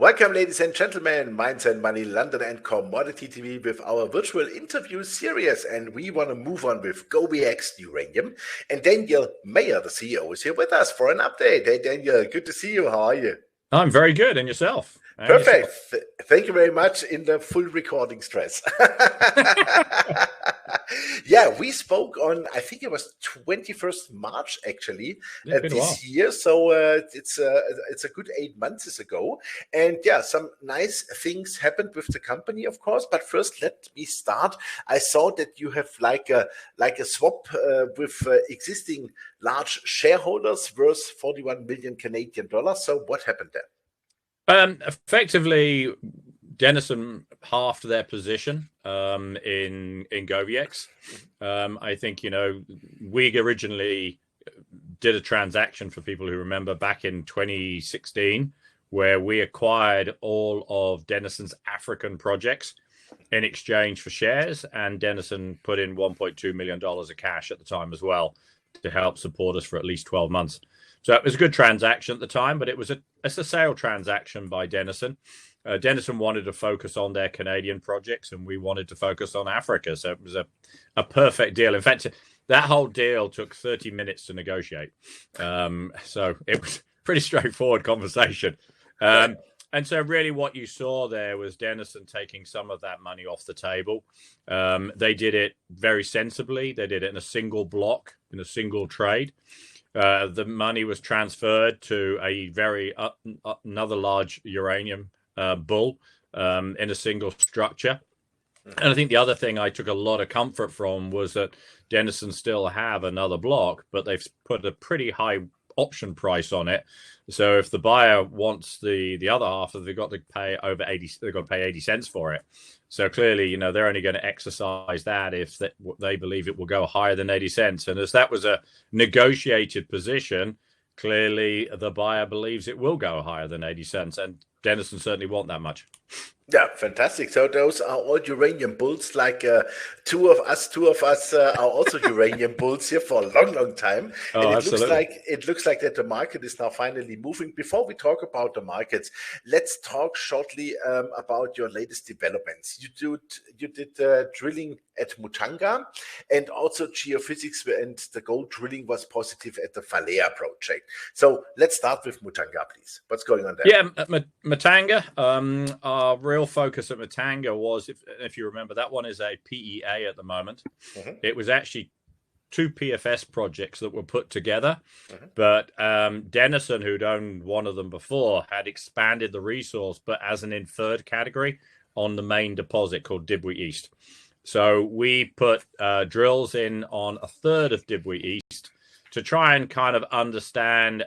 Welcome, ladies and gentlemen, Mines and Money London and Commodity TV with our virtual interview series. And we want to move on with GoviEx Uranium. And Daniel Mayer, the CEO, is here with us for an update. Hey, Daniel, good to see you. How are you? I'm very good. And yourself? Perfect. Thank you very much in the full recording stress. Yeah, we spoke on, I think it was 21st March, actually, this year. So it's a good 8 months ago. And yeah, some nice things happened with the company, of course. But first, let me start. I saw that you have like a swap with existing large shareholders worth 41 million Canadian dollars. So what happened there? Effectively, Denison halved their position in GoviEx. I think, we originally did a transaction, for people who remember, back in 2016, where we acquired all of Denison's African projects in exchange for shares, and Denison put in $1.2 million of cash at the time as well to help support us for at least 12 months. So it was a good transaction at the time, but it's a sale transaction by Denison. Denison wanted to focus on their Canadian projects, and we wanted to focus on Africa. So it was a perfect deal. In fact, that whole deal took 30 minutes to negotiate. So it was a pretty straightforward conversation. And so really what you saw there was Denison taking some of that money off the table. They did it very sensibly. They did it in a single block, in a single trade. The money was transferred to another large uranium bull in a single structure. And I think the other thing I took a lot of comfort from was that Denison still have another block, but they've put a pretty high option price on it. So if the buyer wants the other half, they've got to pay over 80. They've got to pay 80 cents for it. So clearly, they're only going to exercise that if they believe it will go higher than 80 cents. And as that was a negotiated position, clearly the buyer believes it will go higher than 80 cents. And Denison certainly won't that much. Yeah, fantastic. So those are all uranium bulls. Like two of us are also uranium bulls here for a long time. Oh, and absolutely. it looks like that the market is now finally moving. Before we talk about the markets, let's talk shortly about your latest developments. You did drilling at Mutanga, and also geophysics, and the gold drilling was positive at the Endphalaea project. So let's start with Mutanga, please. What's going on there? Yeah, Mutanga. Our real focus at Mutanga was, if you remember, that one is a PEA at the moment. It was actually 2 PFS projects that were put together, but Denison, who'd owned one of them before, had expanded the resource, but as an inferred category on the main deposit called Dibwe East. So we put drills in on a third of Dibwe East to try and kind of understand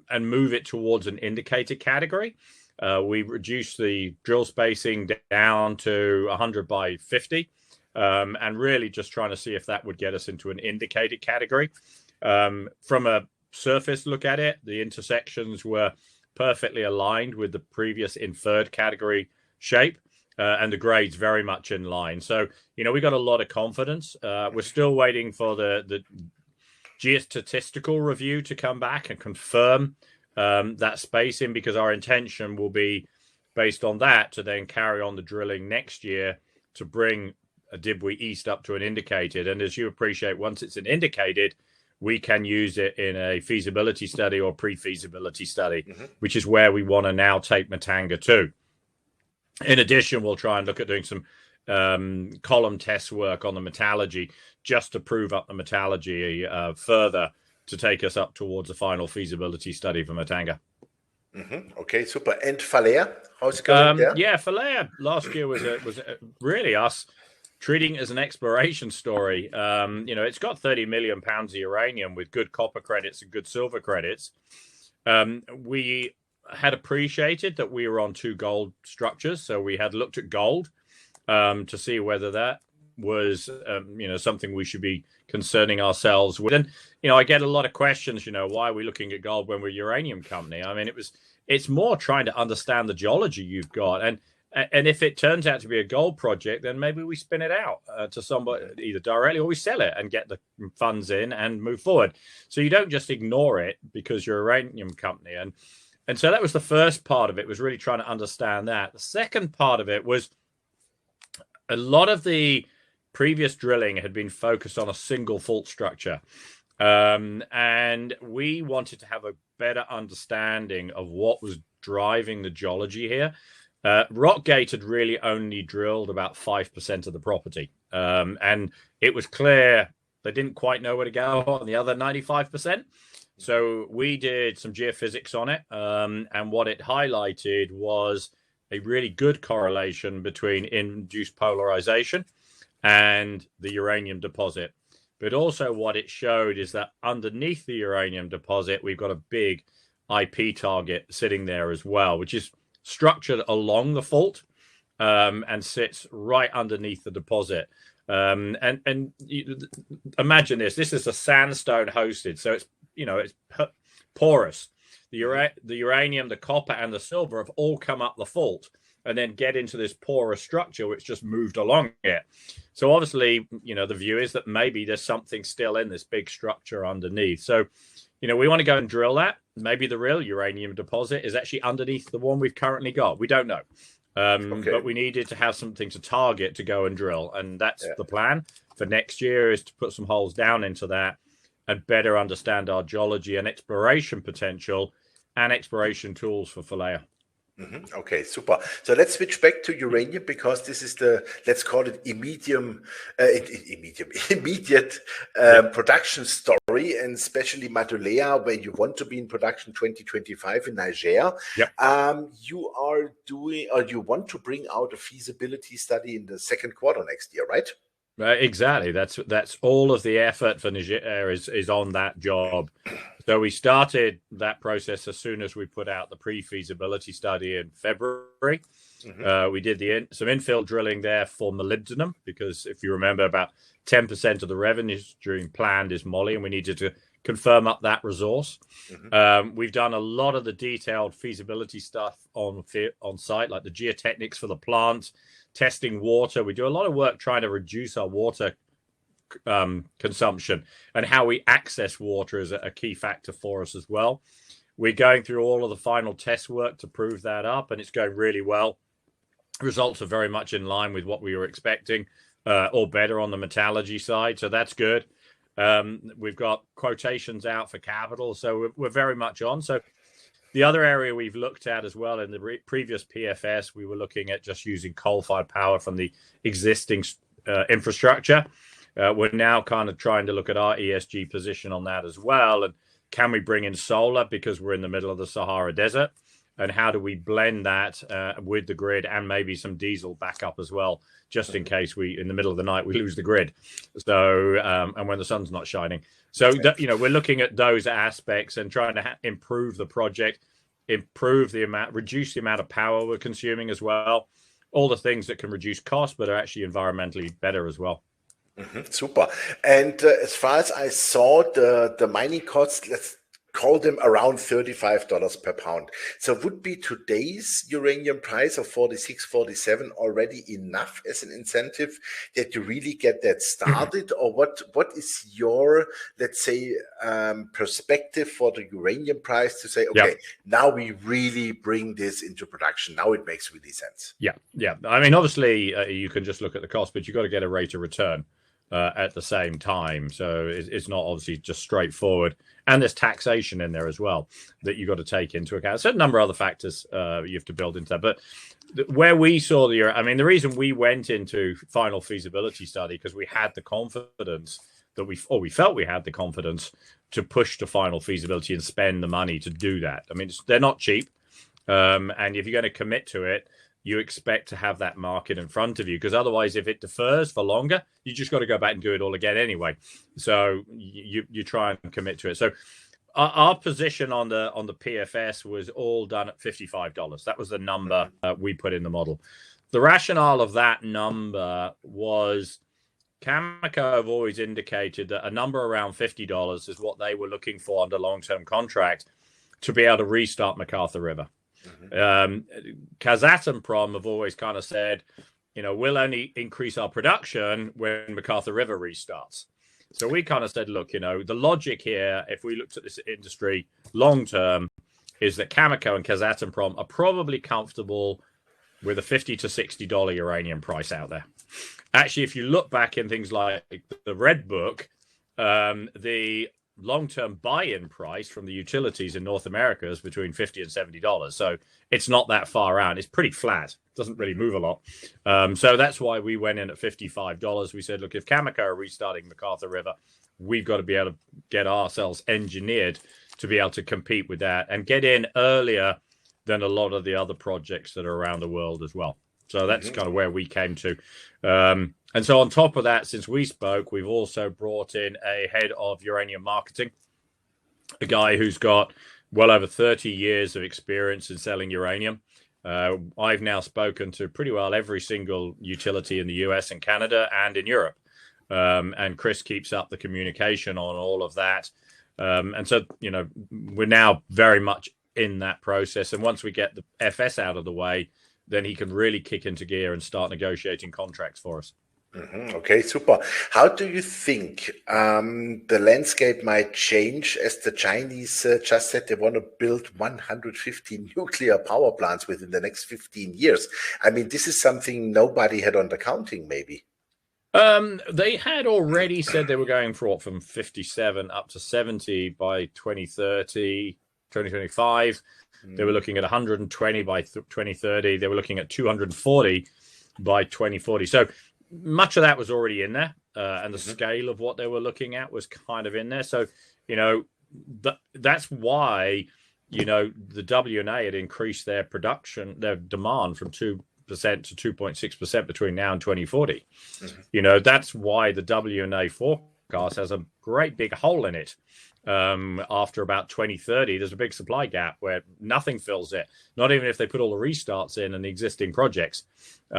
and move it towards an indicated category. We reduced the drill spacing down to 100 by 50, and really just trying to see if that would get us into an indicated category. From a surface look at it, the intersections were perfectly aligned with the previous inferred category shape, and the grades very much in line. So, we got a lot of confidence. We're still waiting for the geostatistical review to come back and confirm that spacing, because our intention will be, based on that, to then carry on the drilling next year to bring a Dibwe East up to an indicated. And as you appreciate, once it's an indicated, we can use it in a feasibility study or pre-feasibility study, which is where we want to now take Mutanga to. In addition, we'll try and look at doing some column test work on the metallurgy, just to prove up the metallurgy further, to take us up towards a final feasibility study for Mutanga. Okay, super. And Endphalaea, how's it going there? Yeah, Endphalaea last year was really us treating it as an exploration story. It's got 30 million pounds of uranium with good copper credits and good silver credits. We had appreciated that we were on 2 gold structures, so we had looked at gold to see whether that was something we should be concerning ourselves with. And I get a lot of questions, why are we looking at gold when we're a uranium company? I mean, it's more trying to understand the geology you've got, and if it turns out to be a gold project, then maybe we spin it out to somebody either directly, or we sell it and get the funds in and move forward. So you don't just ignore it because you're a uranium company. And And so that was the first part of it, was really trying to understand that. The second part of it was a lot of the previous drilling had been focused on a single fault structure. And we wanted to have a better understanding of what was driving the geology here. Rockgate had really only drilled about 5% of the property. And it was clear they didn't quite know where to go on the other 95%. So we did some geophysics on it. And what it highlighted was a really good correlation between induced polarization and the uranium deposit. But also what it showed is that underneath the uranium deposit, we've got a big IP target sitting there as well, which is structured along the fault and sits right underneath the deposit. And imagine this is a sandstone hosted, so it's porous. The uranium, the copper, and the silver have all come up the fault and then get into this porous structure which just moved along it. So obviously, the view is that maybe there's something still in this big structure underneath. So, we want to go and drill that. Maybe the real uranium deposit is actually underneath the one we've currently got. We don't know. But we needed to have something to target to go and drill. And that's the plan for next year, is to put some holes down into that and better understand our geology and exploration potential and exploration tools for Endphalaea. Okay, super. So let's switch back to uranium, because this is let's call it immediate production story, and especially Madaouela, where you want to be in production 2025 in Niger. Yep. You are doing, or you want to bring out a feasibility study in the second quarter next year, right? Exactly. That's all of the effort for Niger is on that job. So we started that process as soon as we put out the pre-feasibility study in February. We did some infill drilling there for molybdenum, because if you remember, about 10% of the revenue during planned is moly, and we needed to confirm up that resource. We've done a lot of the detailed feasibility stuff on site, like the geotechnics for the plant, testing water. We do a lot of work trying to reduce our water consumption, and how we access water is a key factor for us as well. We're going through all of the final test work to prove that up, and it's going really well. Results are very much in line with what we were expecting, or better on the metallurgy side, so that's good. We've got quotations out for capital, so we're very much on. So the other area we've looked at as well, in the previous PFS, we were looking at just using coal-fired power from the existing infrastructure. We're now kind of trying to look at our ESG position on that as well. And can we bring in solar, because we're in the middle of the Sahara Desert? And how do we blend that with the grid, and maybe some diesel backup as well, just in case in the middle of the night, we lose the grid. So, and when the sun's not shining. So, we're looking at those aspects and trying to improve the project, reduce the amount of power we're consuming as well. All the things that can reduce costs, but are actually environmentally better as well. Super. And as far as I saw, the mining costs, let's call them around $35 per pound. So would be today's uranium price of 46, 47 already enough as an incentive that you really get that started? Or what is your, let's say, perspective for the uranium price to say, okay, now we really bring this into production. Now it makes really sense. Yeah. I mean, obviously, you can just look at the cost, but you've got to get a rate of return at the same time. So it's not obviously just straightforward. And there's taxation in there as well that you've got to take into account. So a number of other factors you have to build into that. But where we saw the reason we went into final feasibility study, because we had the confidence that we felt we had the confidence to push to final feasibility and spend the money to do that. I mean, they're not cheap. And if you're going to commit to it, you expect to have that market in front of you, because otherwise, if it defers for longer, you just got to go back and do it all again anyway. So you try and commit to it. So our position on the PFS was all done at $55. That was the number we put in the model. The rationale of that number was Cameco have always indicated that a number around $50 is what they were looking for under long-term contract to be able to restart McArthur River. Kazatomprom have always kind of said, we'll only increase our production when McArthur River restarts. So we kind of said, look, the logic here, if we looked at this industry long term, is that Cameco and Kazatomprom are probably comfortable with a $50 to $60 uranium price out there. Actually, if you look back in things like the Red Book, the long-term buy-in price from the utilities in North America is between $50 and $70. So it's not that far out. It's pretty flat. It doesn't really move a lot. So that's why we went in at $55. We said, look, if Cameco are restarting McArthur River, we've got to be able to get ourselves engineered to be able to compete with that and get in earlier than a lot of the other projects that are around the world as well. So that's kind of where we came to. And so on top of that, since we spoke, we've also brought in a head of uranium marketing, a guy who's got well over 30 years of experience in selling uranium. I've now spoken to pretty well every single utility in the US and Canada and in Europe. And Chris keeps up the communication on all of that. And so, you know, we're now very much in that process. And once we get the FS out of the way, then he can really kick into gear and start negotiating contracts for us. Okay, super. How do you think the landscape might change as the Chinese just said they want to build 150 nuclear power plants within the next 15 years? I mean, this is something nobody had on the counting, maybe. They had already said they were going for what, from 57 up to 70 by 2030, 2025. They were looking at 120 by 2030. They were looking at 240 by 2040. So much of that was already in there, and the scale of what they were looking at was kind of in there. So, you know, that's why, you know, the WNA had increased their production, their demand from 2% to 2.6% between now and 2040. You know, that's why the WNA forecast has a great big hole in it. After about 2030, there's a big supply gap where nothing fills it, not even if they put all the restarts in and the existing projects. You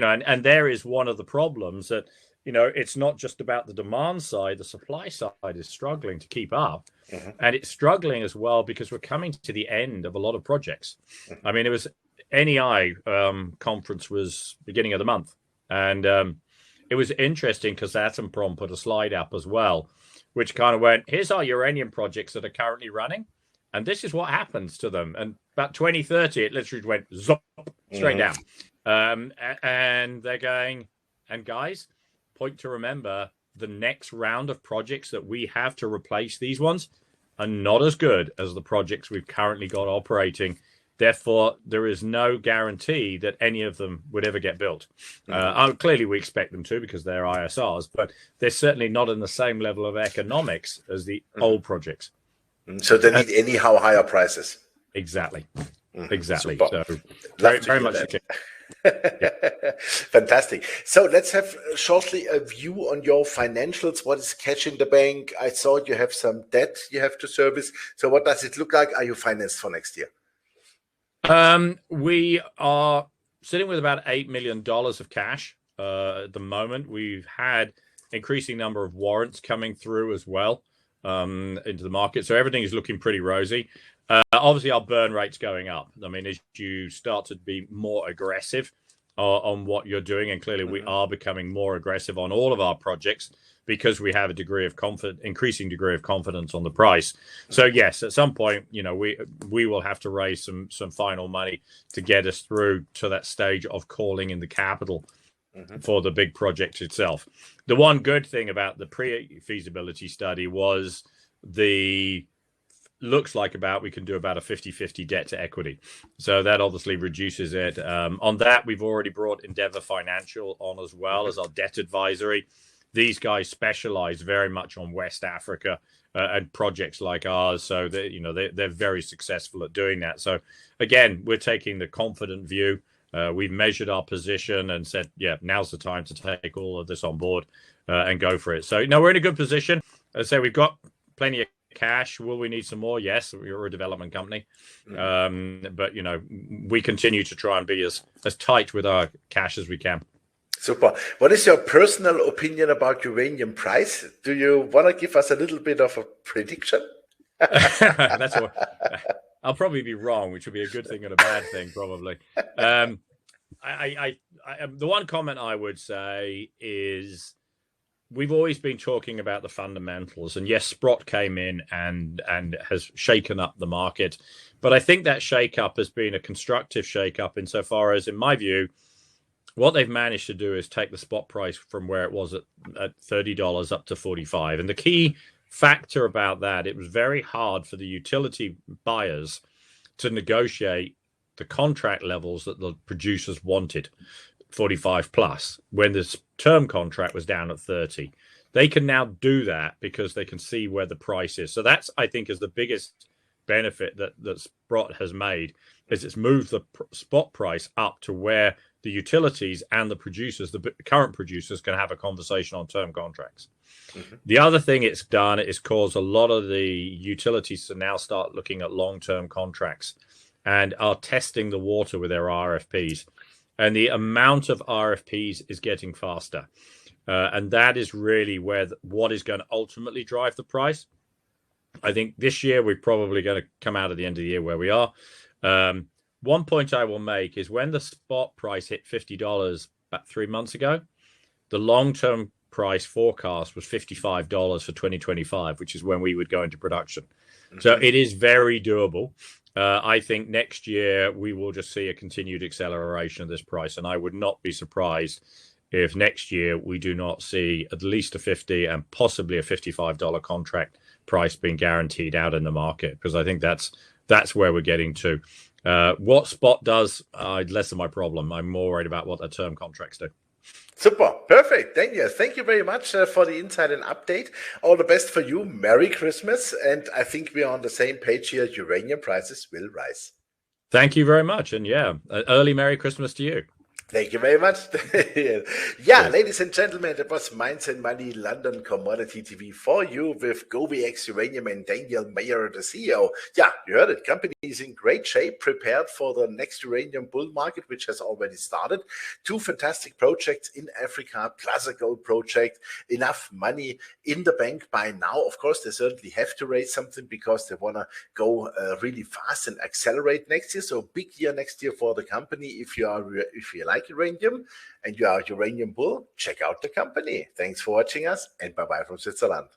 know, and there is one of the problems that, you know, it's not just about the demand side, the supply side is struggling to keep up. And it's struggling as well because we're coming to the end of a lot of projects. I mean, it was NEI conference was beginning of the month. And it was interesting because Kazatomprom put a slide up as well, which kind of went, here's our uranium projects that are currently running, and this is what happens to them. And about 2030, it literally went zop, straight down. And they're going, and guys, point to remember, the next round of projects that we have to replace these ones are not as good as the projects we've currently got operating. Therefore, there is no guarantee that any of them would ever get built. Clearly, we expect them to because they're ISRs, but they're certainly not in the same level of economics as the old projects. So they need anyhow higher prices. Exactly. Exactly. Super. So very much the case. Yeah. Fantastic. So let's have shortly a view on your financials. What is cash in the bank? I saw you have some debt you have to service. So what does it look like? Are you financed for next year? We are sitting with about $8 million of cash at the moment. We've had increasing number of warrants coming through as well into the market. So everything is looking pretty rosy. Obviously, our burn rate's going up. I mean, as you start to be more aggressive on what you're doing, and clearly we are becoming more aggressive on all of our projects because we have a degree of increasing degree of confidence on the price. So yes, at some point, you know, we will have to raise some final money to get us through to that stage of calling in the capital for the big project itself. The one good thing about the pre-feasibility study was looks like we can do about a 50-50 debt to equity. So that obviously reduces it. On that, we've already brought Endeavor Financial on as well as our debt advisory. These guys specialize very much on West Africa and projects like ours. So they're very successful at doing that. So again, we're taking the confident view. We've measured our position and said, yeah, now's the time to take all of this on board and go for it. So no, we're in a good position. As I say, we've got plenty of cash. Will we need some more? Yes, we're a development company. But you know, we continue to try and be as tight with our cash as we can. Super. What is your personal opinion about uranium price? Do you want to give us a little bit of a prediction? That's what I'll probably be wrong, which would be a good thing and a bad thing, probably. The one comment I would say is we've always been talking about the fundamentals, and yes, Sprott came in and has shaken up the market, but I think that shake-up has been a constructive shake-up insofar as, in my view, what they've managed to do is take the spot price from where it was at $30 up to 45. And the key factor about that, it was very hard for the utility buyers to negotiate the contract levels that the producers wanted, 45 plus, when the term contract was down at 30. They can now do that because they can see where the price is. So that's, I think, is the biggest benefit that Sprott has made, is it's moved the spot price up to where the utilities and the producers, the current producers, can have a conversation on term contracts. Mm-hmm. The other thing it's done is caused a lot of the utilities to now start looking at long-term contracts and are testing the water with their RFPs. And the amount of RFPs is getting faster. And that is really where what is going to ultimately drive the price. I think this year we're probably going to come out at the end of the year where we are. One point I will make is when the spot price hit $50 about 3 months ago, the long-term price forecast was $55 for 2025, which is when we would go into production. Mm-hmm. So it is very doable. I think next year we will just see a continued acceleration of this price, and I would not be surprised if next year we do not see at least a $50 and possibly a $55 contract price being guaranteed out in the market, because I think that's where we're getting to. What spot does, less of my problem. I'm more worried about what the term contracts do. Super, perfect, Daniel. Thank you very much for the insight and update. All the best for you. Merry Christmas. And I think we are on the same page here. Uranium prices will rise. Thank you very much. And yeah, early Merry Christmas to you. Thank you very much. Yeah, ladies and gentlemen, that was Mines and Money London Commodity TV for you with GoviEx Uranium and Daniel Mayer, the CEO. Yeah, you heard it. Company is in great shape, prepared for the next uranium bull market, which has already started. 2 fantastic projects in Africa, plus a gold project, enough money in the bank by now. Of course, they certainly have to raise something because they want to go really fast and accelerate next year. So big year next year for the company. If you like uranium and you are a uranium bull, check out the company. Thanks for watching us, and bye-bye from Switzerland.